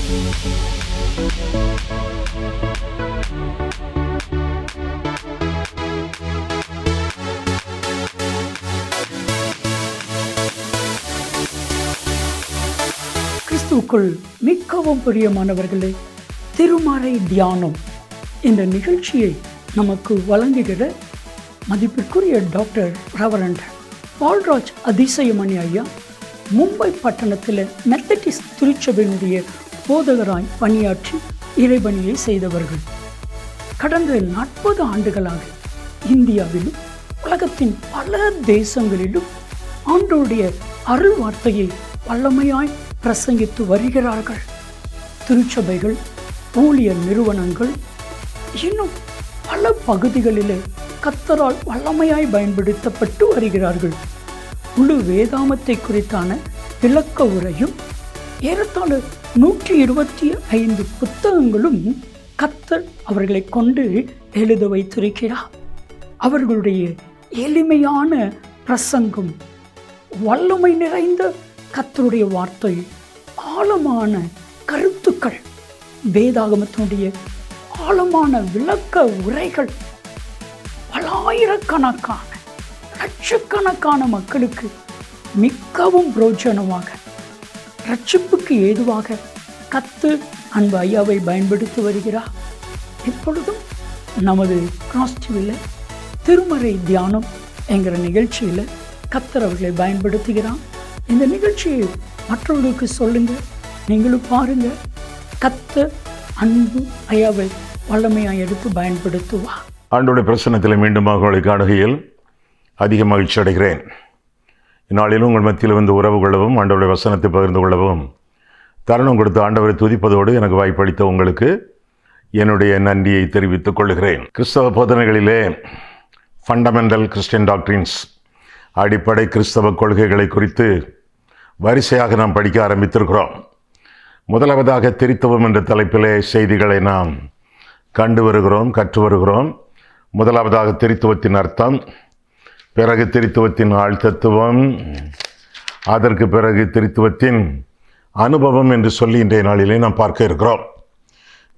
கிறிஸ்துவுக்குள் மிகவும் பிரியமானவர்களே, திருமறை தியானம் இந்த நிகழ்ச்சியை நமக்கு வழங்குகிற மதிப்பிற்குரிய டாக்டர் ரெவரண்ட் பால்ராஜ் அதிசயமணி ஐயா மும்பை பட்டணத்தில் மெத்தடிஸ்ட் திருச்சபையினுடைய போதகராய் பணியாற்றி இறைபணியை செய்தவர்கள். கடந்த 40 ஆண்டுகளாக இந்தியாவிலும் உலகத்தின் பல தேசங்களிலும் ஆண்டவருடைய அருள் வார்த்தையை வல்லமையாய் பிரசங்கித்து வருகிறார்கள். திருச்சபைகள், ஊழியர் நிறுவனங்கள், இன்னும் பல பகுதிகளிலே கர்த்தரால் வல்லமையாய் பயன்படுத்தப்பட்டு வருகிறார்கள். முழு வேதாமத்தை குறித்தான விளக்க உரையும் ஏறத்தாழ 125 புத்தகங்களும் கர்த்தர் அவர்களை கொண்டு எழுத வைத்திருக்கிறார். அவர்களுடைய எளிமையான பிரசங்கம், வல்லமை நிறைந்த கர்த்தருடைய வார்த்தை, ஆழமான கருத்துக்கள், வேதாகமத்தினுடைய ஆழமான விளக்க உரைகள் பலாயிரக்கணக்கான லட்சக்கணக்கான மக்களுக்கு மிகவும் பிரோஜனமாக, ரட்சிப்புக்கு ஏதுவாக கர்த்தர் அன்பு ஐயாவை பயன்படுத்தி வருகிறார். இப்பொழுதும் நமது கிராஸ் டிவியில் திருமறை தியானம் என்கிற நிகழ்ச்சியில் கர்த்தர் அவர்களை பயன்படுத்துகிறார். இந்த நிகழ்ச்சியை மற்றவர்களுக்கு சொல்லுங்க, நீங்களும் பாருங்க. கர்த்தர் அன்பு ஐயாவை வல்லமையாக எடுத்து பயன்படுத்துவார். ஆண்டோடைய பிரசன்னத்தில் மீண்டுமாக உங்களை காணுகையில் அதிக மகிழ்ச்சி அடைகிறேன். இந்நாளிலும் உங்கள் மத்தியில் வந்து உறவு கொள்ளவும், ஆண்டோடைய வசனத்தை பகிர்ந்து கொள்ளவும் தருணம் கொடுத்து ஆண்டவரை துதிப்பதோடு எனக்கு வாய்ப்பளித்த உங்களுக்கு என்னுடைய நன்றியை தெரிவித்துக் கொள்கிறேன். கிறிஸ்தவ போதனைகளிலே ஃபண்டமெண்டல் கிறிஸ்டியன் டாக்ட்ரின்ஸ், அடிப்படை கிறிஸ்தவ கொள்கைகளை குறித்து வரிசையாக நாம் படிக்க ஆரம்பித்திருக்கிறோம். முதலாவதாக திரித்துவம் என்ற தலைப்பிலே செய்திகளை நாம் கண்டு வருகிறோம், கற்று வருகிறோம். முதலாவதாக திரித்துவத்தின் அர்த்தம், பிறகு திரித்துவத்தின் ஆழ்தத்துவம், அதற்கு பிறகு திரித்துவத்தின் அனுபவம் என்று சொல்லி இன்றைய நாளிலே நாம் பார்க்க இருக்கிறோம்.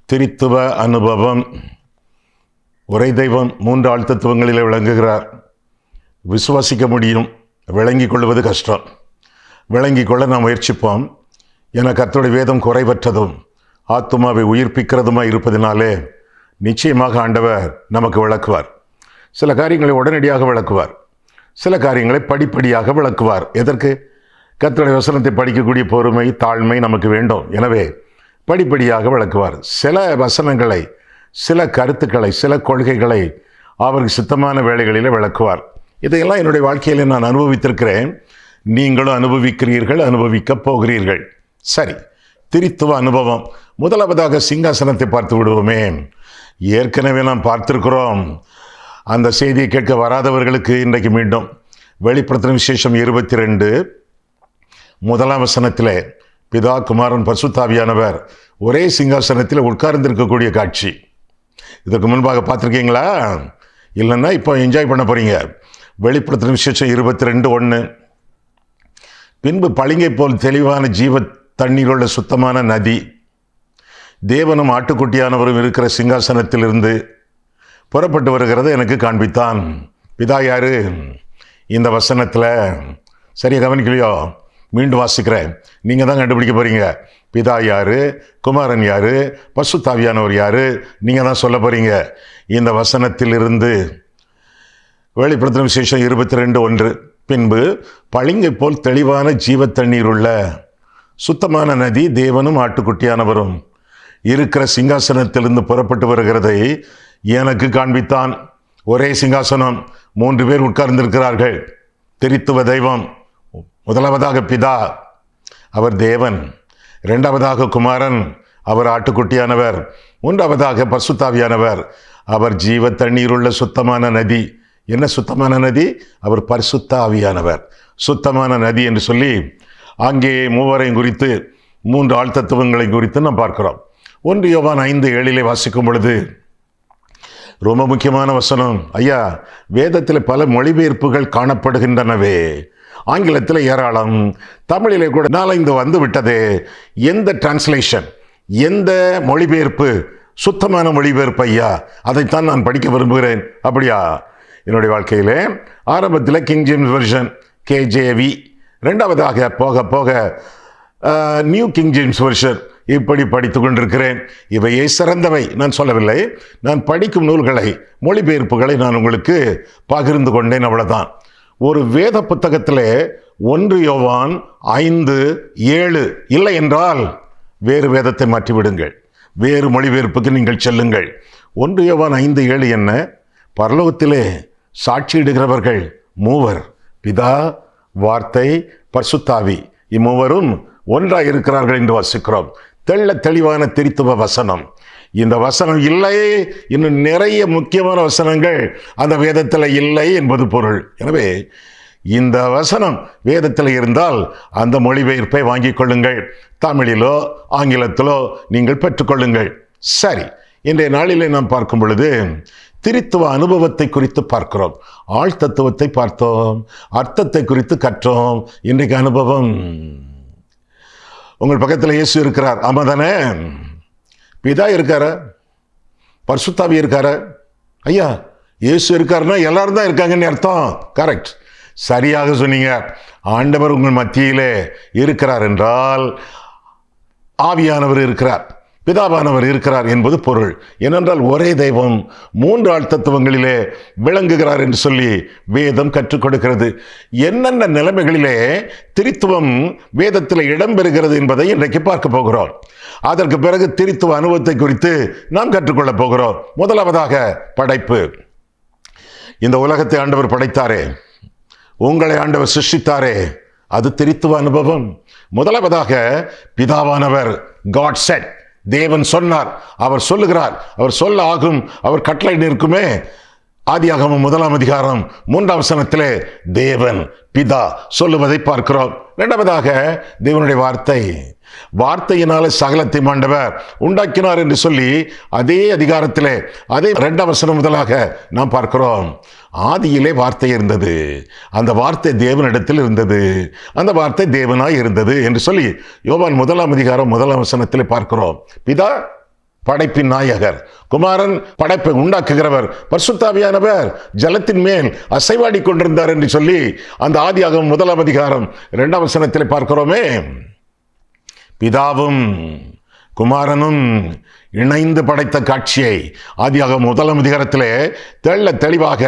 திரித்துவ அனுபவம். ஒரே தெய்வம் 3 ஆழ்தத்துவங்களிலே விளங்குகிறார். விசுவாசிக்க முடியும், விளங்கிக் கொள்வது கஷ்டம். விளங்கிக் கொள்ள நாம் முயற்சிப்போம். என கர்த்தருடைய வேதம் குறைவற்றதும் ஆத்துமாவை உயிர்ப்பிக்கிறதுமாய் இருப்பதினாலே நிச்சயமாக ஆண்டவர் நமக்கு விளக்குவார். சில காரியங்களை உடனடியாக விளக்குவார், சில காரியங்களை படிப்படியாக விளக்குவார். எதற்கு? கர்த்தருடைய வசனத்தை படிக்கக்கூடிய பொறுமை, தாழ்மை நமக்கு வேண்டும். எனவே படிப்படியாக விளக்குவார். சில வசனங்களை, சில கருத்துக்களை, சில கொள்கைகளை அவருக்கு சித்தமான வேளைகளில் விளக்குவார். இதையெல்லாம் என்னுடைய வாழ்க்கையில் நான் அனுபவித்திருக்கிறேன். நீங்களும் அனுபவிக்கிறீர்கள், அனுபவிக்கப் போகிறீர்கள். சரி, திரித்துவ அனுபவம். முதலாவதாக சிங்காசனத்தை பார்த்து விடுவோமே. ஏற்கனவே நாம் பார்த்திருக்கிறோம். அந்த செய்தியை கேட்க வராதவர்களுக்கு இன்றைக்கு மீண்டும் வெளிப்படுத்தின விசேஷம் 22 முதலாம் வசனத்திலே பிதா, குமாரன், பரிசுத்தாவியானவர் ஒரே சிங்காசனத்தில் உட்கார்ந்திருக்கக்கூடிய காட்சி. இதற்கு முன்பாக பார்த்துருக்கீங்களா? இல்லைன்னா இப்போ என்ஜாய் பண்ண போறீங்க. வெளிப்படுத்தின விசேஷம் 22:1. பின்பு பளிங்கை போல் தெளிவான ஜீவ தண்ணீருள்ள சுத்தமான நதி தேவனும் ஆட்டுக்குட்டியானவரும் இருக்கிற சிங்காசனத்திலிருந்து புறப்பட்டு வருகிறத எனக்கு காண்பித்தான். பிதா யாரு? இந்த வசனத்தில் சரியா கவனிக்கலையோ? மீண்டும் வாசிக்கிறேன், நீங்கள் தான் கண்டுபிடிக்க போறீங்க. பிதா யாரு, குமாரன் யாரு, பரிசுத்தாவியானவர் யாரு, நீங்கள் தான் சொல்ல போறீங்க. இந்த வசனத்திலிருந்து வெளிப்படுத்தின விசேஷம் 22:1. பின்பு பளிங்கை போல் தெளிவான ஜீவ தண்ணீர் உள்ள சுத்தமான நதி தேவனும் ஆட்டுக்குட்டியானவரும் இருக்கிற சிங்காசனத்திலிருந்து புறப்பட்டு வருகிறதை எனக்கு காண்பித்தான். ஒரே சிங்காசனம், 3 பேர் உட்கார்ந்திருக்கிறார்கள். திரித்துவ தெய்வம். முதலாவதாக பிதா, அவர் தேவன். இரண்டாவதாக குமாரன், அவர் ஆட்டுக்குட்டியானவர். மூன்றாவதாக பரிசுத்தாவியானவர், அவர் ஜீவ தண்ணீருள்ள சுத்தமான நதி. என்ன சுத்தமான நதி? அவர் பரிசுத்த ஆவியானவர். சுத்தமான நதி என்று சொல்லி அங்கே மூவரையும் குறித்து 3 ஆழ்தத்துவங்களை குறித்து நாம் பார்க்கிறோம். 1 யோவான் 5:7 வாசிக்கும் பொழுது ரொம்ப முக்கியமான வசனம். ஐயா, வேதத்தில் பல மொழிபெயர்ப்புகள் காணப்படுகின்றனவே. ஆங்கிலத்தில் ஏராளம், தமிழிலே கூட 4-5 வந்து விட்டது. எந்த டிரான்ஸ்லேஷன், எந்த மொழிபெயர்ப்பு சுத்தமான மொழிபெயர்ப்பு ஐயா? அதைத்தான் நான் படிக்க விரும்புகிறேன். அப்படியா? என்னுடைய வாழ்க்கையிலே ஆரம்பத்தில் கிங் ஜேம்ஸ் வெர்ஷன் KJV, ரெண்டாவதாக போக போக நியூ கிங் ஜேம்ஸ் வெர்ஷன், இப்படி படித்து கொண்டிருக்கிறேன். இவையே சிறந்தவை நான் சொல்லவில்லை. நான் படிக்கும் நூல்களை, மொழிபெயர்ப்புகளை நான் உங்களுக்கு பகிர்ந்து கொண்டேன், அவ்வளவுதான். ஒரு வேத புத்தகத்திலே 1 யோவான் 5:7 இல்லை என்றால் வேறு வேதத்தை மாற்றிவிடுங்கள், வேறு மொழிபெயர்ப்புக்கு நீங்கள் செல்லுங்கள். 1 யோவான் 5:7 என்ன? பரலோகத்திலே சாட்சியிடுகிறவர்கள் மூவர், பிதா, வார்த்தை, பரிசுத்தாவி, இம்மூவரும் ஒன்றாக இருக்கிறார்கள் என்று வாசிக்கிறோம். தெள்ள தெளிவான திரித்துவ வசனம். இந்த வசனம் இல்லை, இன்னும் நிறைய முக்கியமான வசனங்கள் அந்த வேதத்தில் இல்லை என்பது பொருள். எனவே இந்த வசனம் வேதத்தில் இருந்தால் அந்த மொழிபெயர்ப்பை வாங்கிக் கொள்ளுங்கள். தமிழிலோ ஆங்கிலத்திலோ நீங்கள் பெற்றுக்கொள்ளுங்கள். சரி, இன்றைய நாளிலே நாம் பார்க்கும் பொழுது திரித்துவ அனுபவத்தை குறித்து பார்க்கிறோம். ஆழ் தத்துவத்தை பார்த்தோம், அர்த்தத்தை குறித்து கற்றோம். இன்றைக்கு அனுபவம். உங்கள் பக்கத்தில் இயேசு இருக்கிறார், ஆமாதானே? பிதா இருக்காரு, பரிசுத்தாவி இருக்காரு. ஐயா, இயேசு இருக்காருன்னா எல்லாரும் தான் இருக்காங்கன்னு அர்த்தம். கரெக்ட், சரியாக சொன்னீங்க. ஆண்டவர் உங்கள் மத்தியிலே இருக்கிறார் என்றால் ஆவியானவர் இருக்கிறார், பிதாவானவர் இருக்கிறார் என்பது பொருள். ஏனென்றால் ஒரே தெய்வம் 3 ஆழ்த்தத்துவங்களிலே விளங்குகிறார் என்று சொல்லி வேதம் கற்றுக் கொடுக்கிறது. என்னென்ன நிலைமைகளிலே திரித்துவம் வேதத்தில் இடம்பெறுகிறது என்பதை இன்றைக்கு பார்க்க போகிறோம். அதற்கு பிறகு திரித்துவ அனுபவத்தை குறித்து நாம் கற்றுக்கொள்ளப் போகிறோம். முதலாவதாக படைப்பு. இந்த உலகத்தை ஆண்டவர் படைத்தாரே, உங்களை ஆண்டவர் சிருஷ்டித்தாரே, அது திரித்துவ அனுபவம். முதலாவதாக பிதாவானவர், காட் செட், தேவன் சொன்னார், அவர் சொல்லுகிறார், அவர் சொல்ல ஆகும், அவர் கட்டளை நிற்குமே. ஆதியாகமம் 1:3 தேவன் பிதா சொல்லுவதை பார்க்கிறோம். இரண்டாவதாக தேவனுடைய வார்த்தை, வார்த்தையினால சகலத்தை ஆண்டவர் உண்டாக்கினார் என்று சொல்லி அதே அதிகாரத்திலே அதே 2 நாம் பார்க்கிறோம். ஆதியிலே வார்த்தை இருந்தது, அந்த வார்த்தை தேவனிடத்தில் இருந்தது, அந்த வார்த்தை தேவனாய் இருந்தது என்று சொல்லி யோவான் 1:1 பார்க்கிறோம். பிதா படைப்பின் நாயகர், குமாரன் படைப்பை உண்டாக்குகிறவர், பரிசுத்தாவியானவர் ஜலத்தின் மேல் அசைவாடி கொண்டிருந்தார் என்று சொல்லி அந்த ஆதியாகமம் 1:2 பார்க்கிறோமே. பிதாவும் குமாரனும் இணைந்து படைத்த காட்சியை ஆதியாகமம் 1 தெள்ள தெளிவாக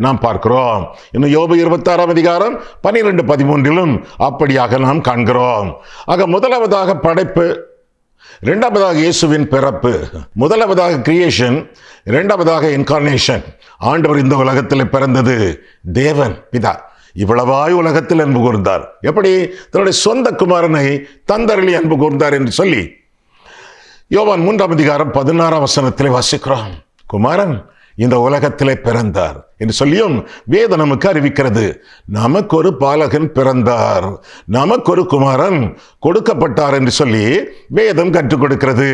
நாம் பார்க்கிறோம். இன்னும் யோபு 26:12-13 அப்படியாக நாம் காண்கிறோம். ஆக முதலாவதாக படைப்பு, இரண்டாவதாக இயேசுவின் பிறப்பு. முதலாவதாக கிரியேஷன், இரண்டாவதாக இன்கார்னேஷன். ஆண்டவர் இந்த உலகத்தில் பிறந்தது தேவன் பிதா. இவ்வளவாய் உலகத்தில் அன்பு கூர்ந்தார். எப்படி? தன்னுடைய சொந்த குமாரனை தந்தருளி அன்பு கூர்ந்தார் என்று சொல்லி யோவான் 3:16 வாசிக்கிறோம். குமாரன் இந்த உலகத்திலே பிறந்தார் என்று சொல்லியும் வேதம் நமக்கு அறிவிக்கிறது. நமக்கு ஒரு பாலகன் பிறந்தார், நமக்கு ஒரு குமாரன் கொடுக்கப்பட்டார் என்று சொல்லி வேதம் கற்றுக் கொடுக்கிறது.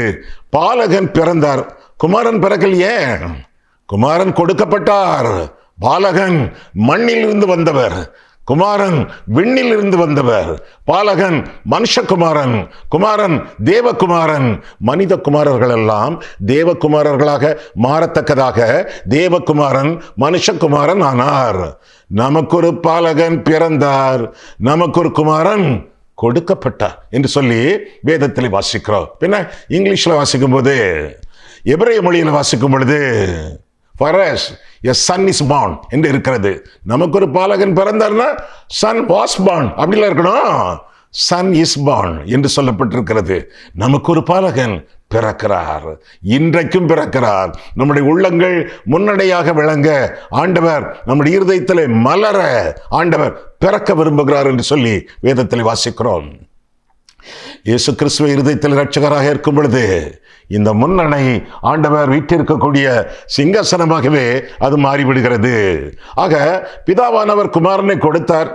பாலகன் பிறந்தார், குமாரன் பிறக்கலையே. குமாரன் கொடுக்கப்பட்டார். பாலகன் மண்ணில் இருந்து வந்தவர், குமாரன் விண்ணில் இருந்து வந்தவர். பாலகன் மனுஷகுமாரன், குமாரன் தேவகுமாரன். மனித குமாரர்கள் எல்லாம் தேவகுமாரர்களாக மாறத்தக்கதாக தேவகுமாரன் மனுஷகுமாரன் ஆனார். நமக்கு ஒரு பாலகன் பிறந்தார், நமக்கு ஒரு குமாரன் கொடுக்கப்பட்டார் என்று சொல்லி வேதத்தில் வாசிக்கிறோம். பின்ன இங்கிலீஷ்ல வாசிக்கும் போது, எபிரேய மொழியில் வாசிக்கும் பொழுது for us a son is born என்று இருக்கிறது. நமக்கு ஒரு பாலகன் பிறந்தார்னா son was born அப்படிலாம் இருக்கணும். son is born என்று சொல்லப்பட்டிருக்கிறது. நமக்கு ஒரு பாலகன் பிறக்கிறார், இன்றைக்கும் பிறக்கிறார். நம்முடைய உள்ளங்கள் முன்னடையாக விளங்க ஆண்டவர் நம்முடைய இருதயத்திலே மலர ஆண்டவர் பிறக்க விரும்புகிறார் என்று சொல்லி வேதத்தில் வாசிக்கிறோம். இயேசு கிறிஸ்துவ இருதயத்தில் இரட்சகராக இருக்கும் பொழுது இந்த முன்னணை ஆண்டவர் வீட்டிற்கக்கூடிய சிங்காசனமாகவே அது மாறிவிடுகிறது. ஆக பிதாவானவர் குமாரனை கொடுத்தார்,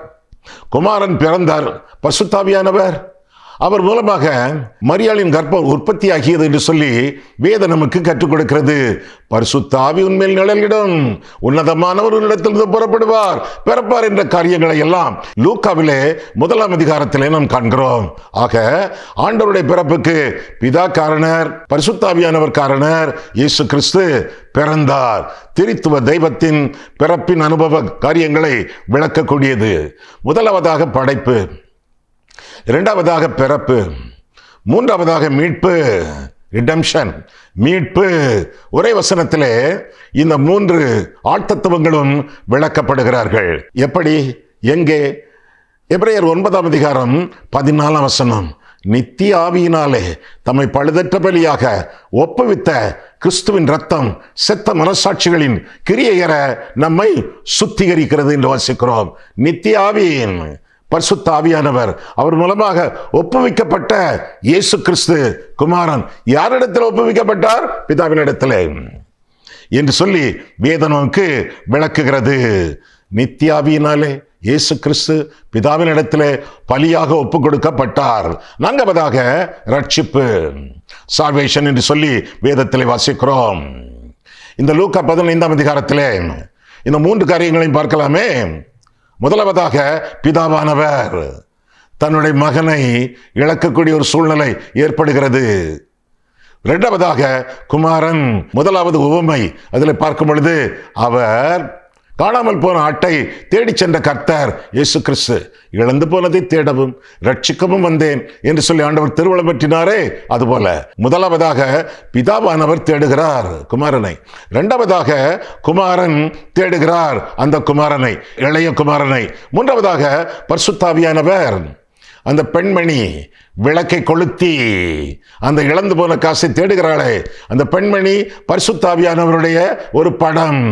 குமாரன் பிறந்தார், பரிசுத்தாவியானவர் அவர் மூலமாக மரியாளின் கர்ப்பம் உற்பத்தியாகியது என்று சொல்லி வேதம் நமக்கு கற்றுக் கொடுக்கிறது. பரிசுத்த ஆவி உன்மேல் நிழலிடும், உன்னதமானவர் உன்னிடத்திலிருந்து புறப்படுவார், பிறப்பார் என்ற காரியங்களை எல்லாம் லூக்காவிலே 1ஆம் அதிகாரத்திலே நாம் காண்கிறோம். ஆக ஆண்டவருடைய பிறப்புக்கு பிதா காரணர், பரிசுத்த ஆவியானவர் காரணர், இயேசு கிறிஸ்து பிறந்தார். திரித்துவ தெய்வத்தின் பிறப்பின் அனுபவ காரியங்களை விளக்கக்கூடியது. முதலாவதாக படைப்பு, இரண்டாவதாக பிறப்பு, மூன்றாவதாக மீட்பு, ரிடெம்ஷன், மீட்பு. ஒரே வசனத்திலே இந்த 3 ஆழ்த்தத்துவங்களும் விளக்கப்படுகிறார்கள். எப்படி, எங்கே? எபிரேயர் 9ஆம் அதிகாரம் 14ஆம் வசனம், நித்திய ஆவியினாலே தம்மை பழுதற்ற பலியாக ஒப்புவித்த கிறிஸ்துவின் ரத்தம் செத்த மனசாட்சிகளின் கிரியையற நம்மை சுத்திகரிக்கிறது என்று வாசிக்கிறோம். நித்திய ஆவியின் பரிசுத்த ஆவியானவர், அவர் மூலமாக ஒப்புவிக்கப்பட்ட இயேசு கிறிஸ்து குமாரன் யாரிடத்தில் ஒப்புவிக்கப்பட்டார்? பிதாவினிடத்திலே என்று சொல்லி வேதம் நமக்கு விளக்குகிறது. நித்திய ஆவியினாலே இயேசு கிறிஸ்து பிதாவினிடத்திலே பலியாக ஒப்பு கொடுக்கப்பட்டார். நான்காவதாக ரட்சிப்பு, சால்வேஷன் என்று சொல்லி வேதத்திலே வாசிக்கிறோம். இந்த லூக்கா 15ஆம் அதிகாரத்திலே இந்த 3 காரியங்களையும் பார்க்கலாமே. முதலாவதாக பிதாவானவர் தன்னுடைய மகனை இழக்கக்கூடிய ஒரு சூழ்நிலை ஏற்படுகிறது. இரண்டாவதாக குமாரன், முதலாவது உவமை அதில் பார்க்கும் பொழுது அவர் காணாமல் போன ஆட்டை தேடி சென்ற கர்த்தர் இயேசு கிறிஸ்து, இழந்து போனதை தேடவும் ரட்சிக்கவும் வந்தேன் என்று சொல்லி ஆண்டவர் திருவளம் பெற்றினாரே, அதுபோல முதலாவதாக பிதாவானவர் தேடுகிறார் குமாரனை, இரண்டாவதாக குமாரன் தேடுகிறார் அந்த குமாரனை, இளைய குமாரனை, மூன்றாவதாக பரிசுத்த ஆவியானவர் அந்த பெண்மணி விளக்கை கொளுத்தி அந்த இழந்து போன காசை தேடுகிறாளே, அந்த பெண்மணி பரிசுத்த ஆவியானவருடைய ஒரு படம்.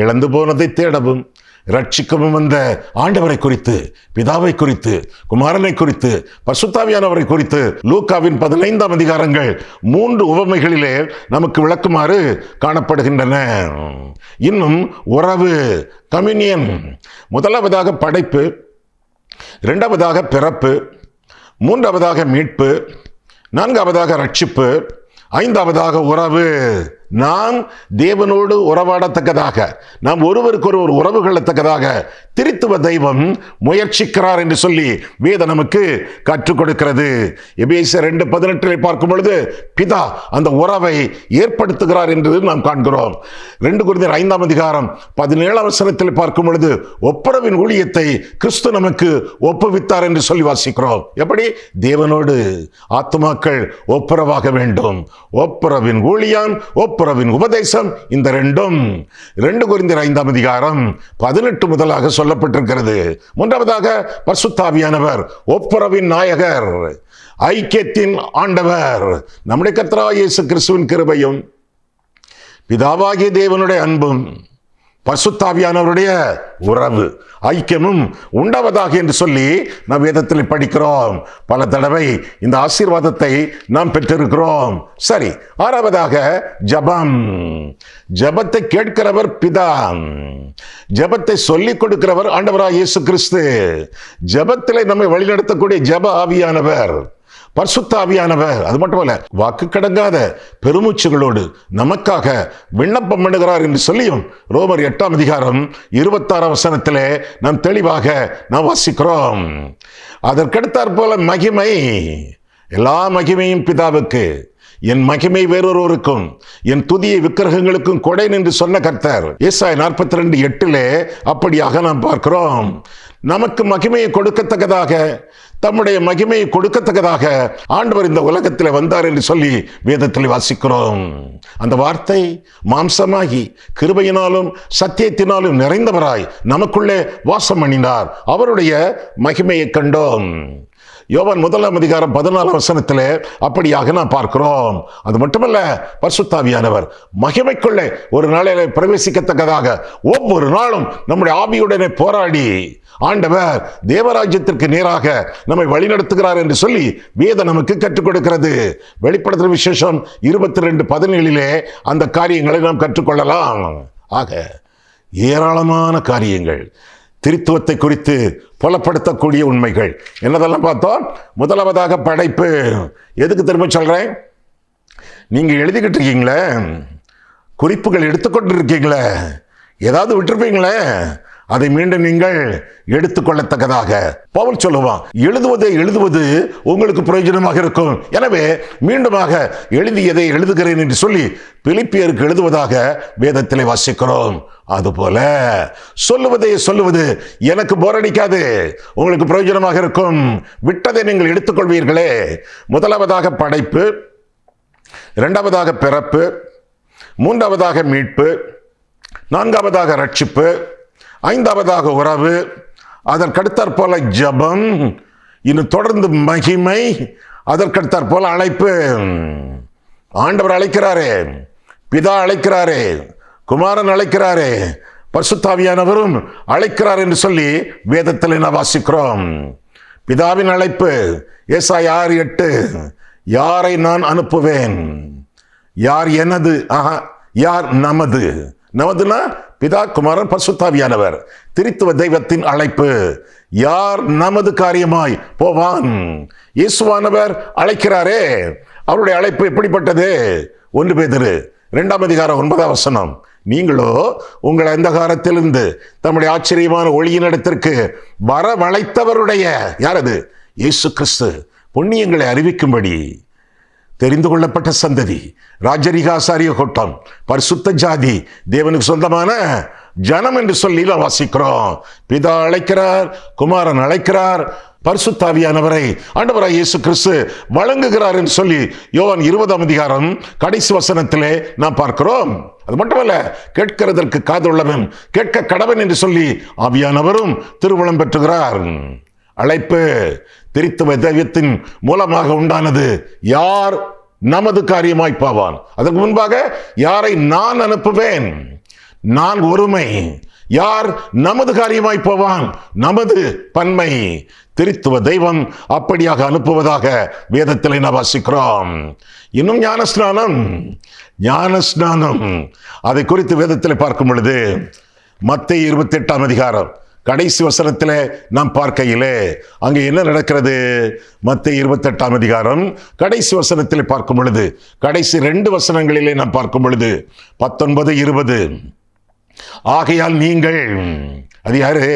இழந்து போனதை தேடவும் ரட்சிக்கவும் வந்த ஆண்டவரை குறித்து, பிதாவை குறித்து, குமாரனை குறித்து, பரிசுத்த ஆவியானவரை குறித்து லூக்காவின் 15ஆம் அதிகாரங்கள் 3 உவமைகளிலே நமக்கு விளக்குமாறு காணப்படுகின்றன. இன்னும் உறவு, கம்யூனியன். முதலாவதாக படைப்பு, இரண்டாவதாக பிறப்பு, மூன்றாவதாக மீட்பு, நான்காவதாக ரட்சிப்பு, ஐந்தாவதாக உறவு. நாம் தேவனோடு உறவாடத்தக்கதாக, நாம் ஒருவருக்கொருவர் உறவு கொள்ளத்தக்கதாக திரித்துவ தெய்வம் முயற்சிக்கிறார் என்று சொல்லி வேதம் நமக்கு கற்றுக் கொடுக்கிறது. எபேசியர் 2:18 பார்க்கும் பொழுது பிதா அந்த உறவை ஏற்படுத்துகிறார் என்று நாம் காண்கிறோம். 2 கொரிந்தியர் 5ஆம் அதிகாரம் 17ஆம் வசனத்தில் பார்க்கும் பொழுது ஒப்புரவின் ஊழியத்தை கிறிஸ்து நமக்கு ஒப்புவித்தார் என்று சொல்லி வாசிக்கிறோம். எப்படி? தேவனோடு ஆத்துமாக்கள் ஒப்புரவாக வேண்டும். ஒப்புரவின் ஊழியம், ஒப்புரவின் உபதேசம், இந்த 2 கொரிந்தியர் 5ஆம் அதிகாரம் 18 முதலாக சொல்லப்பட்டிருக்கிறது. மூன்றாவதாக பரிசுத்த ஆவியானவர் ஒப்புரவின் நாயகர், ஐக்கியத்தின் ஆண்டவர். நம்முடைய கர்த்தராகிய இயேசு கிறிஸ்துவின் கிருபையும் பிதாவாகிய தேவனுடைய அன்பும் பரிசுத்த ஆவியானவருடைய உறவு, ஐக்கியமும் உண்டாவதாக என்று சொல்லி நாம் வேதத்தில் படிக்கிறோம். பல தடவை இந்த ஆசீர்வாதத்தை நாம் பெற்றிருக்கிறோம். சரி, ஆறாவதாக ஜபம். ஜபத்தை கேட்கிறவர் பிதா, ஜபத்தை சொல்லிக் கொடுக்கிறவர் ஆண்டவராகிய இயேசு கிறிஸ்து. ஜபத்திலே நம்மை வழிநடத்தக்கூடிய ஜப ஆவியானவர், பரிசுத்த ஆவியானவர். அது மட்டுமல்ல, வாக்கு கடங்காத பெருமூச்சுகளோடு நமக்காக விண்ணப்பம் பண்ணுகிறார் என்று சொல்லியும் ரோமர் 8ஆம் அதிகாரம் 26ஆம் வசனத்திலே நாம் தெளிவாக நாம் வாசிக்கிறோம். அதற்கடுத்தாற் போல மகிமை, எல்லா மகிமையும் பிதாவுக்கு, என் மகிமை வேறொருவருக்கும் என் துதியை விக்கிரகங்களுக்கும் கொடேன் என்று சொன்ன கர்த்தர் ஏசாயா 42:8 அப்படியாக நாம் பார்க்கிறோம். நமக்கு மகிமையை கொடுக்கத்தக்கதாக, தம்முடைய மகிமையை கொடுக்கத்தக்கதாக ஆண்டவர் இந்த உலகத்தில் வந்தார் என்று சொல்லி வேதத்தில் வாசிக்கிறோம். அந்த வார்த்தை மாம்சமாகி கிருபையினாலும் சத்தியத்தினாலும் நிறைந்தவராய் நமக்குள்ளே வாசம் பண்ணினார். அவருடைய மகிமையை கண்டோம். யோவான் 1ஆம் அதிகாரம் 14ஆம் வசனத்திலே அப்படியாக நாம் பார்க்கிறோம். அது மட்டுமல்ல, பரிசுத்த ஆவியானவர் மகிமைக்குள்ளே ஒரு நாளிலே பிரவேசிக்கத்தக்கதாக ஒவ்வொரு நாளும் நம்முடைய ஆவியுடனே போராடி ஆண்டவர் தேவராஜ்யத்திற்கு நேராக நம்மை வழிநடத்துகிறார் என்று சொல்லி வேதம் நமக்கு கற்றுக் கொடுக்கிறது. வெளிப்படுத்தும் விசேஷம் 22:17 அந்த காரியங்களை நாம் கற்றுக்கொள்ளலாம். ஆக ஏராளமான காரியங்கள் திருத்துவத்தை குறித்து புலப்படுத்தக்கூடிய உண்மைகள் என்னதெல்லாம் பார்த்தோம். முதலாவதாக படைப்பு. எதுக்கு திரும்ப சொல்றேன்? நீங்க எழுதிக்கிட்டு இருக்கீங்களே, குறிப்புகள் எடுத்துக்கொண்டு இருக்கீங்களே, ஏதாவது விட்டுருப்பீங்களே, அதை மீண்டும் நீங்கள் எடுத்துக்கொள்ளத்தக்கதாக பவுல் சொல்லுவான், எழுதுவது உங்களுக்கு பிரயோஜனமாக இருக்கும். எனவே மீண்டுமாக எழுதியதை எழுதுகிறேன் என்று சொல்லி பிலிப்பியருக்கு எழுதுவதாக வேதத்திலே வாசிக்கிறோம். அதுபோல சொல்லுவது எனக்கு போரடிக்காது, உங்களுக்கு பிரயோஜனமாக இருக்கும். விட்டதை நீங்கள் எடுத்துக்கொள்வீர்களே. முதலாவதாக படைப்பு, இரண்டாவதாக பிறப்பு, மூன்றாவதாக மீட்பு, நான்காவதாக ரட்சிப்பு, ஐந்தாவதாக உறவு, அதற்கடுத்தாற் போல ஜபம், இன்னும் தொடர்ந்து மகிமை, அதற்கடுத்தாற் போல அழைப்பு. ஆண்டவர் அழைக்கிறாரே, பிதா அழைக்கிறாரே, குமாரன் அழைக்கிறாரே, பரிசுத்தாவியானவரும் அழைக்கிறார் என்று சொல்லி வேதத்தில் என்ன வாசிக்கிறோம். பிதாவின் அழைப்பு ஏசாயா 6:8, யாரை நான் அனுப்புவேன், யார் எனது, யார் நமது. நமதுனா பிதா, குமாரன், பரிசுத்தாவியானவர். திருத்துவ தெய்வத்தின் அழைப்பு, யார் நமது காரியமாய் போவான். இயேசுவானவர் அழைக்கிறாரே, அவருடைய அழைப்பு எப்படிப்பட்டது? 1 பேதுரு 2:9, நீங்களோ உங்கள் அந்தகாரத்திலிருந்து தம்முடைய ஆச்சரியமான ஒளியினிடத்திற்கு வரவழைத்தவருடைய, யாரது? இயேசு கிறிஸ்து புண்ணியங்களை அறிவிக்கும்படி தெரிந்து கொள்ளப்பட்ட சந்ததி, ராஜரிக ஆசாரிய கூட்டம், பரிசுத்த ஜாதி, தேவனுக்கு சொந்தமான ஜனம் என்று சொல்லி வாசிக்கிறோம். பிதா அழைக்கிறார், குமாரன் அழைக்கிறார், பரிசுத்தாவியானவரை ஆண்டவராய் இயேசு கிறிஸ்து வழங்குகிறார் என்று சொல்லி யோவான் 20 கடைசி வசனத்திலே நாம் பார்க்கிறோம். அது மட்டுமல்ல, கேட்கிறதற்கு காதுள்ளவன் கேட்க கடவன் என்று சொல்லி ஆவியானவரும் திருவுளம் பெற்றுகிறார். அழைப்பு திருத்துவ தெய்வத்தின் மூலமாக உண்டானது. யார் நமது காரியமாய் போவான். அதற்கு முன்பாக யாரை நான் அனுப்புவேன், நான் ஒருமை. யார் நமது காரியமாய் போவான், நமது பன்மை. திருத்துவ தெய்வம் அப்படியாக அனுப்புவதாக வேதத்தில் என்ன வாசிக்கிறோம். இன்னும் ஞானஸ்நானம் அதை குறித்து வேதத்தில் பார்க்கும் பொழுது மத்தேயு 28 கடைசி வசனத்திலே நாம் பார்க்கையிலே அங்கே என்ன நடக்கிறது? மத்தேயு 28 கடைசி வசனத்திலே பார்க்கும் பொழுது, கடைசி 2 வசனங்களிலே நாம் பார்க்கும் பொழுது 19, 20, ஆகையால் நீங்கள், அது யாரு?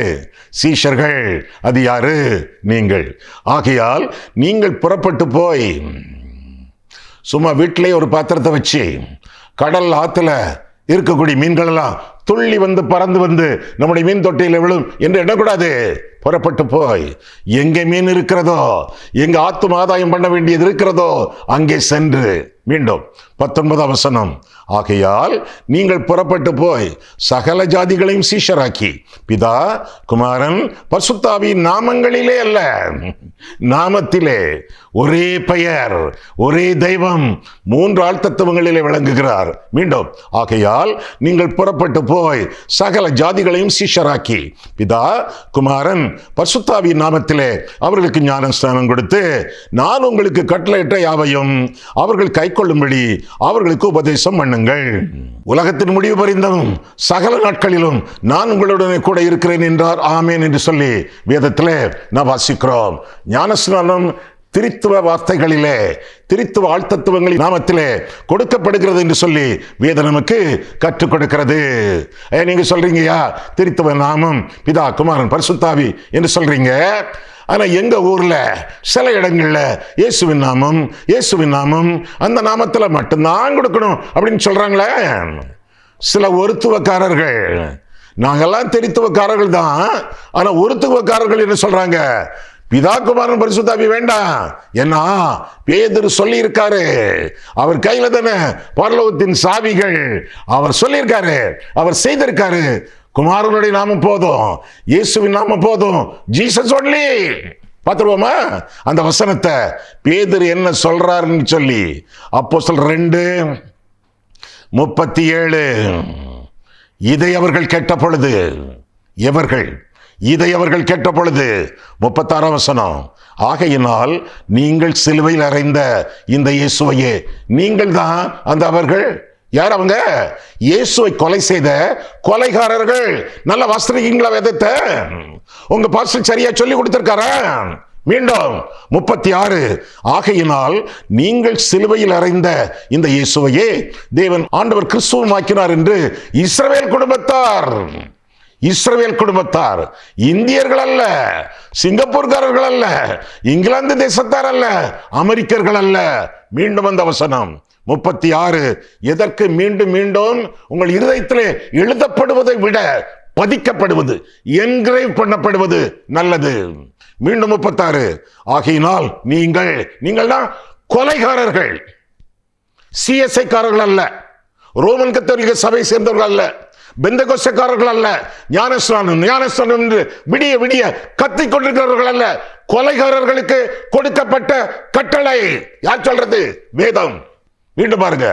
சீஷர்கள். அது யாரு? நீங்கள். ஆகையால் நீங்கள் புறப்பட்டு போய், சும்மா வீட்டிலே ஒரு பாத்திரத்தை வச்சு கடல் ஆத்துல இருக்கக்கூடிய மீன்கள் எல்லாம் துள்ளி வந்து பறந்து வந்து நம்முடைய மீன் தொட்டியில் விழும் என்று எண்ணக்கூடாது. புறப்பட்டு போய் எங்கே மீன் இருக்கிறதோ, எங்க ஆத்தும ஆதாயம் பண்ண வேண்டியது இருக்கிறதோ அங்கே சென்று, மீண்டும் 19 வசனம், ஆகையால் நீங்கள் புறப்பட்டு போய் சகல ஜாதிகளையும் சீஷராக்கி பிதா, குமாரன், பரிசுத்தாவியின் நாமங்களிலே அல்ல, நாமத்திலே, ஒரே பெயர், ஒரே தெய்வம், 3 ஆழ்த்தத்துவங்களிலே விளங்குகிறார். மீண்டும், ஆகையால் நீங்கள் புறப்பட்டு போய் சகல ஜாதிகளையும் சீஷராக்கி பிதா, குமாரன், பரிசுத்தாவியின் நாமத்திலே அவர்களுக்கு ஞானஸ்நானம் கொடுத்து நான் உங்களுக்கு கட்டளையிட்ட யாவையும் அவர்கள் கைக்கொள்ளும்படி அவர்களுக்கு உபதேசம் பண்ணுங்கள். உலகத்தின் முடிவு பரிந்தும் சகல நாட்களிலும் நான் உங்களுடனே கூட இருக்கிறேன் என்றார். ஆமேன் என்று சொல்லி வேதத்திலே நாம் வாசிக்கிறோம். ஞானஸ்நானம் திருத்துவ வார்த்தைகளிலே, திருத்துவ ஆழ்த்தத்துவங்களின் நாமத்திலே கொடுக்கப்படுகிறது என்று சொல்லி வேதம் நமக்கு கற்றுக் கொடுக்கிறது. நீங்க சொல்றீங்கயா திருத்துவ நாமம் பிதா, குமாரன், பரிசுத்தாவி என்று சொல்றீங்க. ஆனா எங்க ஊர்ல சில இடங்கள்ல இயேசுவின் நாமம் அந்த நாமத்துல மட்டும்தான் கொடுக்கணும் அப்படின்னு சொல்றாங்களே சில ஒருத்துவக்காரர்கள். நாங்கெல்லாம் திருத்துவக்காரர்கள் தான், ஆனா ஒருத்துவக்காரர்கள் என்ன சொல்றாங்க? பிதா, குமாரன், பரிசுத்தாவி வேண்டாம். ஏன்னா பேதுரு சொல்லி இருக்காரு, அவர் கையில தானே பரலோகத்தின் சாவிகள். அவர் சொல்லியிருக்காரு, அவர் செய்திருக்காரு. குமாரனுடைய நாமம் போதும், இயேசுவின் நாமம் போதும், ஜீசஸ் ஒன்லி. பார்த்துருவோமா அந்த வசனத்தை, பேதுரு என்ன சொல்றாருன்னு சொல்லி. அப்போஸ்தலர் 2:37, இதை அவர்கள் கேட்ட பொழுது, இதை அவர்கள் கேட்ட பொழுது 36 வசனம், ஆகையினால் நீங்கள் சிலுவையில் அறைந்த இந்த இயேசுவையே நீங்கள் தான் அந்த அவர்கள் யார் அவங்க? இயேசுவை கொலை செய்த கொலைகாரர்கள். நல்ல வாசிக்கிறீங்களா வேதத்தை? உங்க பாஸ்டர் சரியா சொல்லி கொடுத்திருக்காரா? மீண்டும் 36, ஆகையினால் நீங்கள் சிலுவையில் அறைந்த இந்த இயேசுவையே தேவன் ஆண்டவர் கிறிஸ்துவமாக்கினார் என்று இஸ்ரவேல் குடும்பத்தார், இந்தியர்கள் அல்ல, சிங்கப்பூர்காரர்கள் அல்ல, இங்கிலாந்து தேசத்தார் அல்ல, அமெரிக்கர்கள் அல்ல. மீண்டும் அந்த வசனம் 36, எதற்கு மீண்டும் மீண்டும் உங்கள் இருதயத்திலே எழுதப்படுவதை விட பதிக்கப்படுவது, என்கிரேவ் பண்ணப்படுவது நல்லது. மீண்டும் 36, ஆகையினால் நீங்கள்னா கொலைகாரர்கள், சிஎஸ்ஐ காரர்கள் அல்ல, ரோமன் கத்தோலிக்க சபை சேர்ந்தவர்கள் அல்ல, பெந்தகோஸ்தேக்காரர்கள் அல்ல, ஞானஸ்நானம் என்று விடிய கத்திக் கொண்டிருக்கிறவர்கள் அல்ல, கொலைகாரர்களுக்கு கொடுக்கப்பட்ட கட்டளை. யார் சொல்றது? வேதம். மீண்டும் பாருங்க,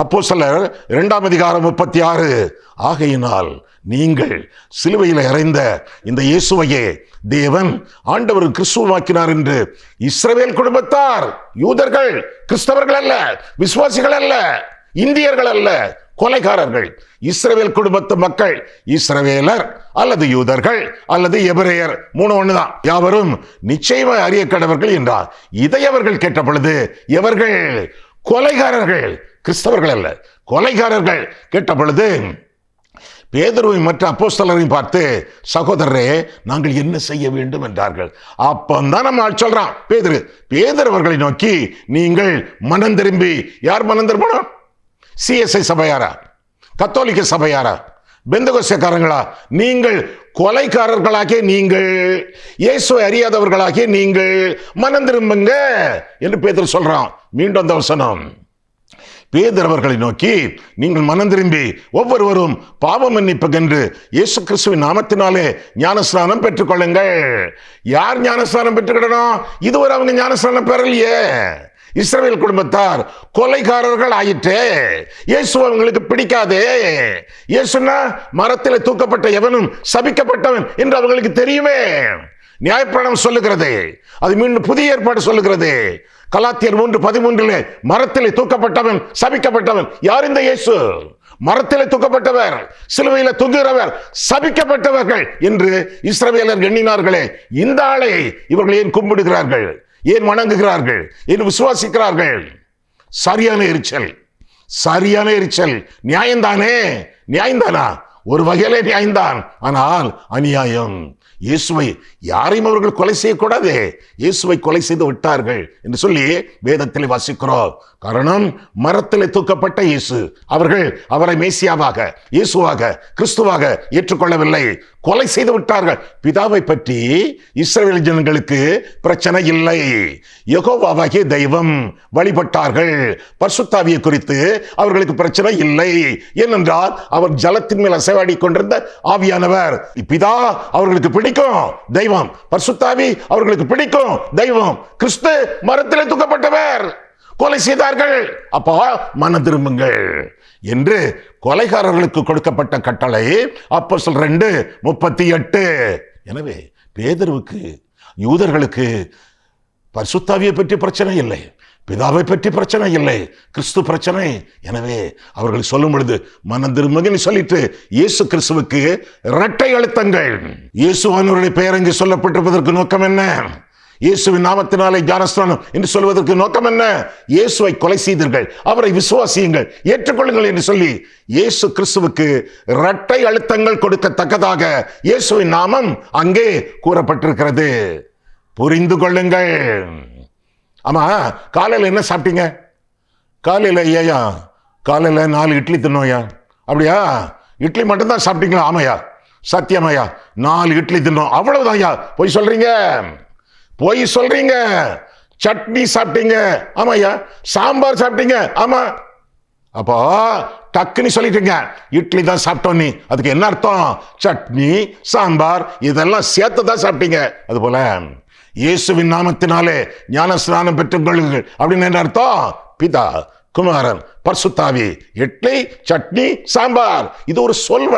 அப்போஸ்தலர் 2ஆம் அதிகாரம் 36, ஆகையினால் நீங்கள் சிலுவையில் அறைந்த இந்த இயேசுவையே தேவன் ஆண்டவர் கிறிஸ்துவமாக்கினார் என்று இஸ்ரவேல் குடும்பத்தார், யூதர்கள், கிறிஸ்தவர்கள் அல்ல, விசுவாசிகள் அல்ல, இந்தியர்கள் அல்ல, கொலைகாரர்கள், இஸ்ரவேல் குடும்பத்து மக்கள், இஸ்ரவேலர் அல்லது யூதர்கள் அல்லது எபிரேயர், 3 ஒண்ணுதான், யாவரும் நிச்சயமாய் அறிய கடவர்கள் என்றார். இதை அவர்கள் கேட்ட பொழுது, எவர்கள்? கொலைகாரர்கள், கிறிஸ்தவர்கள் அல்ல, கொலைகாரர்கள் பேதுருவை பொழுது பேதுருவை மற்ற அப்போஸ்தலரையும் பார்த்து, சகோதரரே நாங்கள் என்ன செய்ய வேண்டும் என்றார்கள். அப்பந்தான் நம்ம சொல்றான் பேதுரு அவர்களை நோக்கி, நீங்கள் மனம் திரும்பி. யார் மனம் திரும்பணும்? சிஎஸ்ஐ சபையாரா, கத்தோலிக்க சபையாரா, பெந்தகோஸ்தேக்காரங்களா? நீங்கள் கொலைகாரர்களாகிய நீங்கள், இயேசுவை அறியாதவர்களாகிய நீங்கள் மனம் திரும்புங்க என்று பேதுரு சொல்றான். மீண்டும் அந்த வசனம், பேதுரு அவர்களை நோக்கி, நீங்கள் மனம் திரும்பி ஒவ்வொருவரும் பாவ மன்னிப்புக்கென்று இயேசு கிறிஸ்துவின் நாமத்தினாலே ஞானஸ்நானம் பெற்றுக்கொள்ளுங்கள். யார் ஞானஸ்நானம் பெற்றுக்கிடணும்? இதுவரை அவங்க ஞானஸ்நானம் பெறலையே. இஸ்ரவேல் குடும்பத்தார் கொலைகாரர்கள் ஆயிற்றே. இயேசு அவங்களுக்கு பிடிக்காதே. இயேசுனா மரத்தில் தூக்கப்பட்ட எவனும் சபிக்கப்பட்டவன் என்று அவங்களுக்கு தெரியுமே. நியாயப்பிரமாணம் சொல்லுகிறது, அது மீண்டும் புதிய ஏற்பாடு சொல்லுகிறது. கலாத்தியர் 3:13 மரத்திலே தூக்கப்பட்டவன் சபிக்கப்பட்டவன். யார் இந்த இயேசு? மரத்திலே தூக்கப்பட்டவர், சிலுவையில தூங்குகிறவர், சபிக்கப்பட்டவர்கள் என்று இஸ்ரவேலர் எண்ணினார்களே. இந்த ஆளை இவர்கள் ஏன் கும்பிடுகிறார்கள், ஏன் வணங்குகிறார்கள், ஏன் விசுவாசிக்கிறார்கள்? சரியான எரிச்சல். நியாயம்தானா? ஒரு வகையிலே நியாயம்தான், ஆனால் அநியாயம். இயேசுவை யாரையும் அவர்கள் கொலை செய்யக்கூடாது, இயேசுவை கொலை செய்து விட்டார்கள் என்று சொல்லி வேதத்தில் வாசிக்கிறோம். காரணம், மரத்தில் தூக்கப்பட்ட இயேசு, அவர்கள் அவரை மேசியாவாக, இயேசுவாக, கிறிஸ்துவாக ஏற்றுக்கொள்ளவில்லை, கொலை செய்து விட்டார்கள். பிதாவை பற்றி இஸ்ரவேல் ஜனங்களுக்கு பிரச்சனை இல்லை. யெகோவாவாகிய தெய்வம் வழிபட்டார்கள். பரிசுத்தாவியை குறித்து அவர்களுக்கு பிரச்சனை இல்லை. ஏனென்றால் அவர் ஜலத்தின் மேல் அசைவாடி கொண்டிருந்த ஆவியானவர். பிதா அவர்களுக்கு பிடிக்கும் தெய்வம், பரிசுத்தாவி அவர்களுக்கு பிடிக்கும் தெய்வம். கிறிஸ்து மரத்திலே தூக்கப்பட்டவர், கொலை செய்தார்கள். அப்போ மனம் திரும்புங்கள் என்று கொலைகாரர்களுக்கு கொடுக்கப்பட்ட கட்டளை அப்போஸ்தலர் 2:38. எனவே பேதுருவுக்கு, யூதர்களுக்கு பரிசுத்தாவியை பற்றி பிரச்சனை இல்லை, பிதாவை பற்றி பிரச்சனை இல்லை, கிறிஸ்து பிரச்சனை. எனவே அவர்கள் சொல்லும் பொழுது மனம் திரும்புங்கன்னு சொல்லிட்டு இயேசு கிறிஸ்துவுக்கு இரட்டை அழுத்தங்கள். இயேசுவானவருடைய பெயர் இங்கு சொல்லப்பட்டிருப்பதற்கு நோக்கம் என்ன? இயேசுவின் நாமத்தினாலே ஞானஸ்நானம் என்று சொல்வதற்கு நோக்கம் என்ன? இயேசுவை கொலை செய்தீர்கள், அவரை விசுவாசியுங்கள், ஏற்றுக்கொள்ளுங்கள் என்று சொல்லி இயேசு கிறிஸ்துவுக்கு இரட்டை அழுத்தங்கள் கொடுக்கத்தக்கதாக இயேசுவின் நாமம் அங்கே கூறப்பட்டிருக்கிறது. புரிந்து கொள்ளுங்கள். ஆமா, காலையில் என்ன சாப்பிட்டீங்க? காலையில் ஐயா, காலையில் 4 இட்லி தின்னோயா? அப்படியா? இட்லி மட்டும்தான் சாப்பிட்டீங்களா? ஆமையா, சத்தியமாயா, 4 இட்லி தின்னோம், அவ்வளவுதான் ஐயா. பொய் சொல்றீங்க. சட்னி சாப்பிட்டீங்க, ஆமாய்யா. சாம்பார் சாப்பிட்டீங்க, ஆமா. அப்போ டக்குன்னு சொல்லிட்டீங்க, இட்லி தான் சாப்பிட்டோம். நீ அதுக்கு என்ன அர்த்தம்? சட்னி, சாம்பார் இதெல்லாம் சேர்த்து தான் சாப்பிட்டீங்க. அது போல இயேசுவின் நாமத்தினாலே ஞானஸ்நானம் பெற்றுக்கொள்ளுங்கள் அப்படின்னு என்ன அர்த்தம்? பிதா, குமாரன், பரிசுத்தாவி, இட்லி, சட்னி, சாம்பார். இது ஒரு சொல்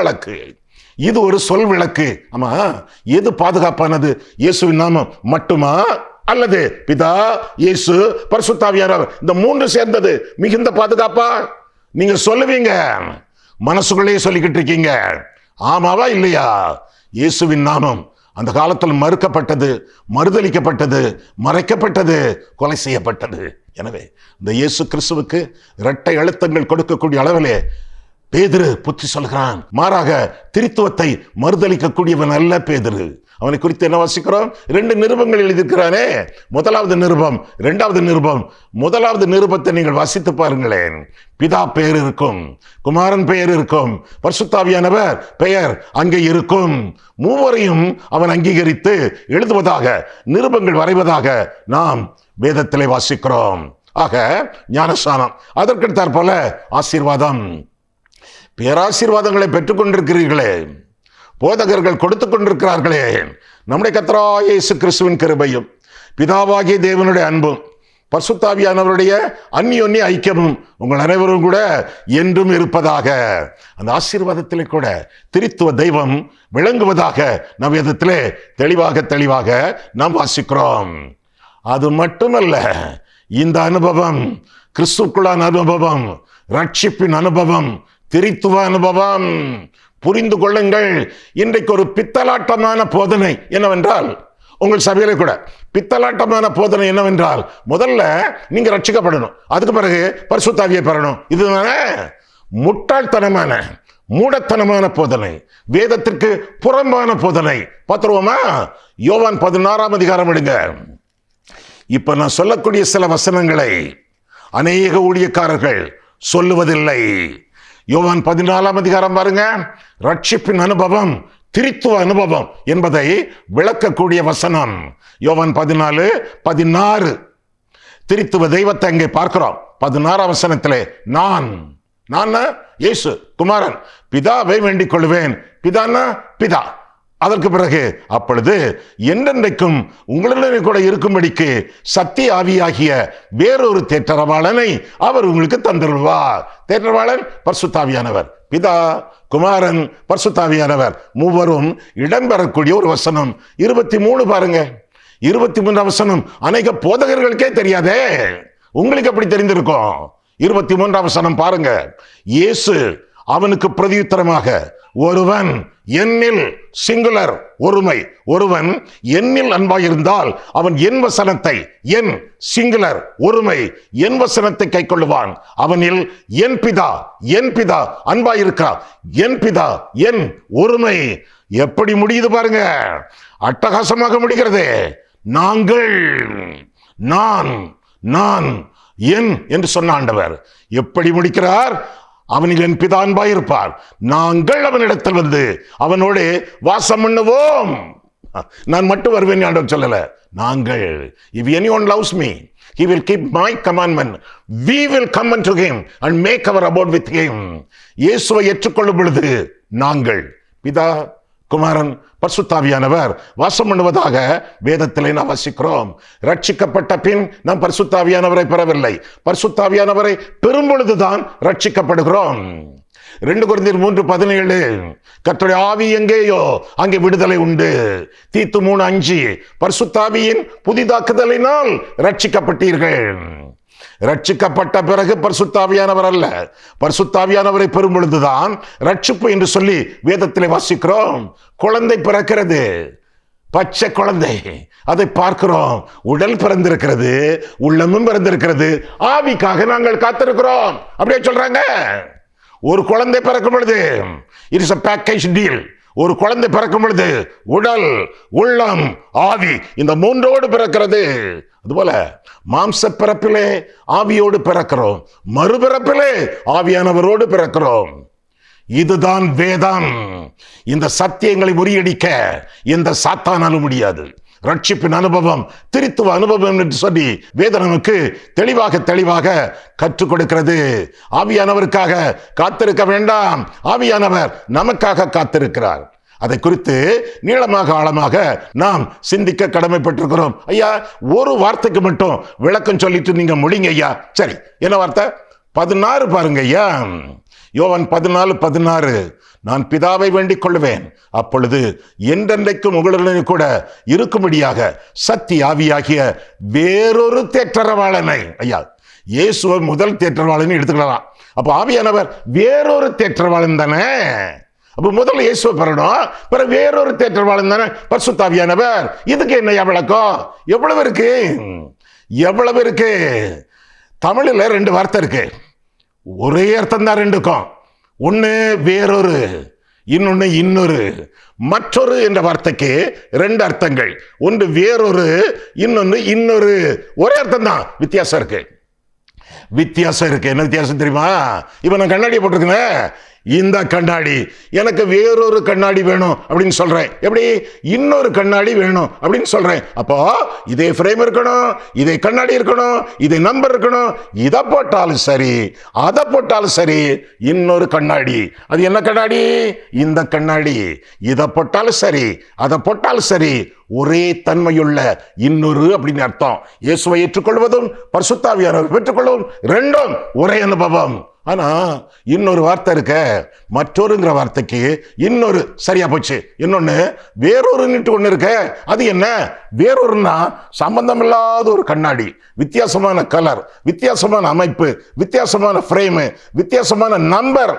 விளக்கு. ஆமா, எது பாதுகாப்பானது? இயேசுவின் நாமம் மட்டுமா அல்லது பிதா, இயேசு, பரிசுத்தாவியானவர் இந்த 3 சேர்ந்தது மிகுந்த பாதுகாப்பா? நீங்க சொல்லுவீங்க, மனசுக்குள்ளேயே சொல்லிக்கிட்டு இருக்கீங்க. ஆமாவா இல்லையா? இயேசுவின் நாமம் அந்த காலத்தில் மறுக்கப்பட்டது, மறுதலிக்கப்பட்டது, மறைக்கப்பட்டது, கொலை செய்யப்பட்டது. எனவே இந்த இயேசு கிறிஸ்துவுக்கு இரட்டை அழுத்தங்கள் கொடுக்கக்கூடிய அளவிலே பேதுரு புத்தி சொல்கிறான். மாறாக திரித்துவத்தை மறுதலிக்கக்கூடியவன் அல்ல பேதுரு. அவனை குறித்து என்ன வாசிக்கிறோம்? 2 நிருபங்கள் எழுதியிருக்கிறானே. முதலாவது நிருபம், 2வது நிருபம். முதலாவது நிருபத்தை நீங்கள் வாசித்து பாருங்களேன். பிதா பெயர் இருக்கும், குமாரன் பெயர் இருக்கும், பரிசுத்தாவியானவர் பெயர் அங்கே இருக்கும். மூவரையும் அவன் அங்கீகரித்து எழுதுவதாக, நிருபங்கள் வரைவதாக நாம் வேதத்திலே வாசிக்கிறோம். ஆக ஞானஸ்நானம், அதற்கடுத்தாற் போல ஆசீர்வாதம். பேராசீர்வாதங்களை பெற்றுக் கொண்டிருக்கிறீர்களே, போதகர்கள் கொடுத்துக் கொண்டிருக்கிறார்களே. நம்முடைய கர்த்தராகிய இயேசு கிறிஸ்துவின் கிருபையும் பிதாவாகிய தேவனுடைய அன்பும் பரிசுத்தாவியானவருடைய அந்யோன்ய ஐக்கியமும் உங்கள் அனைவரும் கூட என்றும் இருப்பதாக. அந்த ஆசீர்வாதத்திலே கூட திரித்துவ தெய்வம் விளங்குவதாக நம் வேதத்திலே தெளிவாக நாம் வாசிக்கிறோம். அது மட்டுமல்ல, இந்த அனுபவம் கிறிஸ்துக்குள்ளான அனுபவம், ரட்சிப்பின் அனுபவம், திரித்துவ அனுபவம். புரிந்து கொள்ளுங்கள். இன்றைக்கு ஒரு பித்தலாட்டமான போதனை என்னவென்றால், உங்கள் சபையிலே கூட பித்தலாட்டமான போதனை என்னவென்றால், முதல்ல நீங்க ரட்சிக்கப்படணும், அதுக்கு பிறகு பரிசுத்தாவியை பெறணும். இதுதானே முட்டாள்தனமான, மூடத்தனமான போதனை, வேதத்திற்கு புறம்பான போதனை. பார்த்துருவோமா? யோவான் 16ஆம் அதிகாரம் எடுங்க. இப்ப நான் சொல்லக்கூடிய சில வசனங்களை அநேக ஊழியக்காரர்கள் சொல்லுவதில்லை. யோவான் 14ஆம் அதிகாரம் பாருங்க. ரட்சிப்பின் அனுபவம், திரித்துவ அனுபவம் என்பதை விளக்கக்கூடிய வசனம். யோவான் 14:16. திரித்துவ தெய்வத்தை அங்கே பார்க்கிறோம். 16ஆம் வசனத்திலே நான் இயேசு குமாரன் பிதாவை வேண்டிக் கொள்வேன். பிதான்னா பிதா. அதற்கு பிறகு அப்பொழுது என்றென்றைக்கும் உங்களுடன் கூட இருக்கும்படிக்கு சத்திய ஆவியாகிய வேறொரு தேற்றரவாளனை அவர் உங்களுக்கு தந்துள்ளார். தேற்றரவாளன் பரிசுத்தாவியானவர். பிதா, குமாரன், பரிசுத்தாவியானவர் மூவரும் இடம்பெறக்கூடிய ஒரு வசனம். 23 பாருங்க. 23 வசனம் அநேக போதகர்களுக்கே தெரியாதே, உங்களுக்கு எப்படி தெரிந்திருக்கும்? 23 வசனம் பாருங்க. இயேசு அவனுக்கு பிரதியுத்தரமாக, ஒருவன் என்னில், சிங்குலர் ஒருமை, ஒருவன் என்னில் அன்பாயிருந்தால் அவன் என் வசனத்தை, என் சிங்குலர் ஒருமை, என் வசனத்தை கை கொள்ளுவான். அவனில் என் பிதா அன்பாயிருக்கிறார். என் பிதா, என் ஒருமை. எப்படி முடியுது பாருங்க, அட்டகாசமாக முடிகிறது. நாங்கள், நான் என் என்று சொன்ன ஆண்டவர் எப்படி முடிக்கிறார்? அவனில் என் பிதா அன்பாயிருப்பார், நாங்கள் அவனிடத்தில் வந்து அவனோடு வாசம் பண்ணுவோம். நான் மட்டும் வருவேன் ஆண்டவர் சொல்லல, நாங்கள். If anyone loves me, he will keep my commandment. We will come unto him and make our abode with him. இயேசுவை ஏற்றுக்கொள்ளும் பொழுது நாங்கள், பிதா, குமாரன், பரிசுத்தாவியானவர் வாசம் பண்ணுவதாக வேதத்திலே நாம் வாசிக்கிறோம். ரட்சிக்கப்பட்ட பின் நாம் பரிசுத்தாவியானவரை பெறவில்லை. பரிசுத்தாவியானவரை பெறும் பொழுதுதான் ரட்சிக்கப்படுகிறோம். 2 கொரிந்தியர் 3:17 கர்த்தருடைய ஆவி எங்கேயோ அங்கே விடுதலை உண்டு. தீத்து 3:5 பரிசுத்தாவியின் புதிதாக்குதலினால் ரட்சிக்கப்பட்டீர்கள். ரட்சிக்கப்பட்ட பிறகு பரிசுத்தாவியானவர் அல்ல, பரிசுத்தாவியானவரை பெறும் பொழுதுதான் ரட்சிப்பு என்று சொல்லி வேதத்திலே வாசிக்கிறோம். குழந்தை பிறக்கிறது, பச்சை குழந்தை, அதை பார்க்கிறோம். உடல் பிறந்திருக்கிறது, உள்ளமும் பிறந்திருக்கிறது, ஆவிக்காக நாங்கள் காத்திருக்கிறோம். அப்படியே சொல்றாங்க. ஒரு குழந்தை பிறக்கும் பொழுது it is a package deal. ஒரு குழந்தை பிறக்கும் பொழுது உடல், உள்ளம், ஆவி இந்த 3ஓடு பிறக்கிறது. அதுபோல மாம்ச பிறப்பிலே ஆவியோடு பிறக்கிறோம், மறுபிறப்பிலே ஆவியானவரோடு பிறக்கிறோம். இதுதான் வேதம். இந்த சத்தியங்களை முறியடிக்க எந்த சாத்தானாலும் முடியாது. ரட்சிப்பின் அனுபவம், திரித்துவ அனுபவம் என்று சொல்லி வேதம் நமக்கு தெளிவாக கற்றுக் கொடுக்கிறது. ஆவியானவருக்காக காத்திருக்க வேண்டாம், ஆவியானவர் நமக்காக காத்திருக்கிறார். அதை குறித்து நீளமாக ஆழமாக நாம் சிந்திக்க கடமைப்பட்டிருக்கிறோம். ஐயா, ஒரு வார்த்தைக்கு மட்டும் விளக்கம் சொல்லிட்டு நீங்க முடிங்க ஐயா. சரி, என்ன வார்த்தை? 16 பாருங்க ஐயா. யோவான் 14:16 நான் பிதாவை வேண்டிக் கொள்வேன், அப்பொழுது என்றென்றைக்கும் உங்களுடன் கூட இருக்கும்படியாக சத்திய ஆவியாகிய வேறொரு தேற்றரவாளனை. ஐயா, இயேசுவை முதல் தேற்றவாளன் எடுத்துக்கலாம். அப்போ ஆவியானவர் வேறொரு தேற்றவாளன் தானே. அப்போ முதல்ல இயேசுவை பெறணும், பிறகு வேறொரு தேற்றவாளன் தானே பரிசுத்த ஆவியானவர். இதுக்கு என்ன விளக்கம்? எவ்வளவு இருக்கு, எவ்வளவு இருக்கு. தமிழில் 2 வார்த்தை இருக்கு, ஒரே அர்த்தம் தான் ரெண்டுக்கும். ஒன்று வேறொரு, இன்னொன்று இன்னொரு. மற்றொரு என்ற வார்த்தைக்கு 2 அர்த்தங்கள். ஒன்று வேறொரு, இன்னொன்று இன்னொரு. ஒரே அர்த்தம் தான், வித்தியாசம் இருக்கு. என்ன வித்தியாசம் தெரியுமா? இப்ப நான் கண்ணாடியை போட்டிருக்கேன், இந்த கண்ணாடி எனக்கு வேறொரு கண்ணாடி வேணும் அப்படின்னு சொல்றேன். எப்படி? இன்னொரு கண்ணாடி வேணும் அப்படின்னு சொல்றேன். அப்போ இதே ஃப்ரேம் இருக்கணும், இதே கண்ணாடி இருக்கணும், இதே நம்பர் இருக்கணும். இதை போட்டாலும் சரி, அதை போட்டாலும் சரி, இன்னொரு கண்ணாடி. அது என்ன கண்ணாடி? இந்த கண்ணாடி. இதை போட்டாலும் சரி, அதை போட்டாலும் சரி, ஒரே தன்மையுள்ள இன்னொரு அப்படின்னு அர்த்தம். இயேசுவை ஏற்றுக்கொள்வதும் பரிசுத்த ஆவியானவரை பெற்றுக்கொள்வதும் 2ம் ஒரே அனுபவம். ஆனா இன்னொரு வார்த்தை இருக்க, மற்றொருங்கிற வார்த்தைக்கு இன்னொரு சரியா போச்சு. இன்னொன்னு வேறொரு ஒண்ணு இருக்க. அது என்ன? வேறொருன்னா சம்பந்தம் இல்லாத ஒரு கண்ணாடி, வித்தியாசமான கலர், வித்தியாசமான அமைப்பு, வித்தியாசமான ஃப்ரேம், வித்தியாசமான நம்பர்.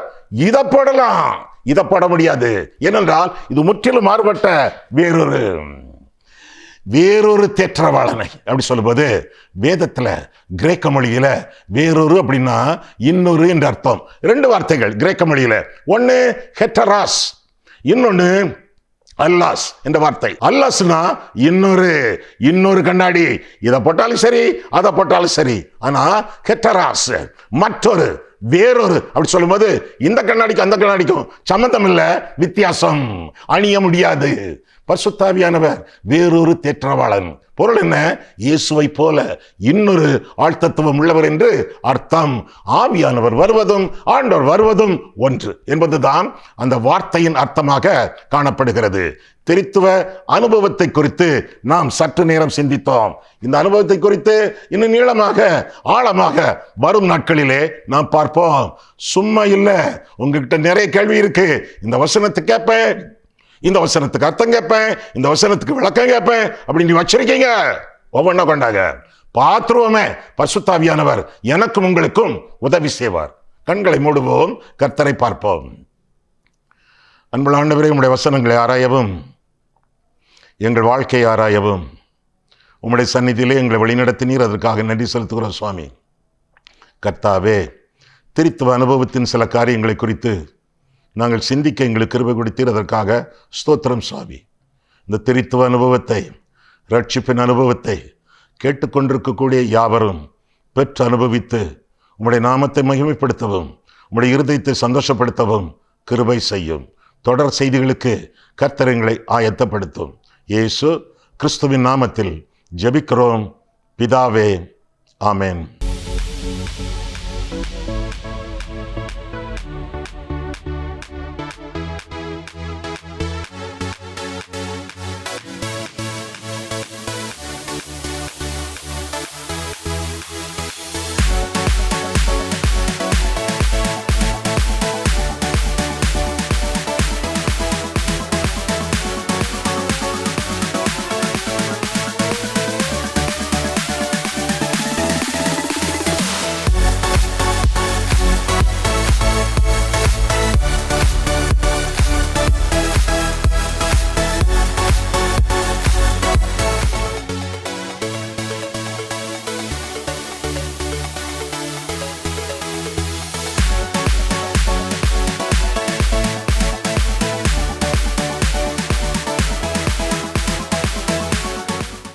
இதை போடலாம், இதை போட முடியாது. ஏனென்றால் இது முற்றிலும் மாறுபட்ட வேறொரு தேற்றவாளனை அப்படி சொல்லும்போது, வேதத்துல கிரேக்க மொழியில வேறொரு அப்படின்னா இன்னொரு என்ற அர்த்தம். 2 வார்த்தைகள் கிரேக்க மொழியில. ஒன்னு ஹெட்டராஸ், இன்னொன்னு அல்லாஸ் என்ற வார்த்தை. அல்லாஸ்னா இன்னொரு கண்ணாடி. இதை போட்டாலும் சரி, அதை போட்டாலும் சரி. ஆனா ஹெட்டராஸ் மற்றொரு, வேறொரு அப்படி சொல்லும்போது இந்த கண்ணாடிக்கும் அந்த கண்ணாடிக்கும் சம்பந்தம் இல்லை, வித்தியாசம், அணிய முடியாது. பரிசுத்த ஆவியானவர் வேறொரு தேற்றவாளன். பொருள் என்ன? இயேசுவை போல இன்னொரு ஆழ்த்தத்துவம் உள்ளவர் என்று அர்த்தம். ஆவியானவர் வருவதும் ஆண்டவர் வருவதும் ஒன்று என்பதுதான் அந்த வார்த்தையின் அர்த்தமாக காணப்படுகிறது. திரித்துவ அனுபவத்தை குறித்து நாம் சற்று நேரம் சிந்தித்தோம். இந்த அனுபவத்தை குறித்து இன்னும் நீளமாக ஆழமாக வரும் நாட்களிலே நாம் பார்ப்போம். சும்மா இல்லை, உங்ககிட்ட நிறைய கேள்வி இருக்கு. இந்த வசனத்தை கேட்பேன், இந்த வசனத்துக்கு அர்த்தம் கேட்பேன், இந்த வசனத்துக்கு விளக்கம் கேட்பேன் அப்படின்னு வச்சிருக்கீங்க. ஒவ்வொன்றா கொண்டாங்க, பார்த்துருவோமே. பரிசுத்த ஆவியானவர் எனக்கும் உங்களுக்கும் உதவி செய்வார். கண்களை மூடுவோம், கர்த்தரை பார்ப்போம். அன்புள்ள ஆண்டவரே, உம்முடைய வசனங்களை ஆராயவும், எங்கள் வாழ்க்கையை ஆராயவும் உம்முடைய சந்நிதியிலே எங்களை வழிநடத்தினீர். அதற்காக நன்றி செலுத்துகிறோம் சுவாமி. கர்த்தாவே, திரித்துவ அனுபவத்தின் சில காரியங்களை குறித்து நாங்கள் சிந்திக்க எங்களுக்கு கிருபை கொடுத்தீர். அதற்காக ஸ்தோத்திரம் சுவாமி. இந்த திரித்துவ அனுபவத்தை, ரட்சிப்பின் அனுபவத்தை கேட்டுக்கொண்டிருக்கக்கூடிய யாவரும் பெற்று அனுபவித்து உம்முடைய நாமத்தை மகிமைப்படுத்தவும், உம்முடைய இருதயத்தை சந்தோஷப்படுத்தவும் கிருபை செய்யும். தொடர் செய்திகளுக்கு கர்த்தர் எங்களை ஆயத்தப்படுத்தும். இயேசு கிறிஸ்துவின் நாமத்தில் ஜெபிக்கிறோம் பிதாவே, ஆமென்.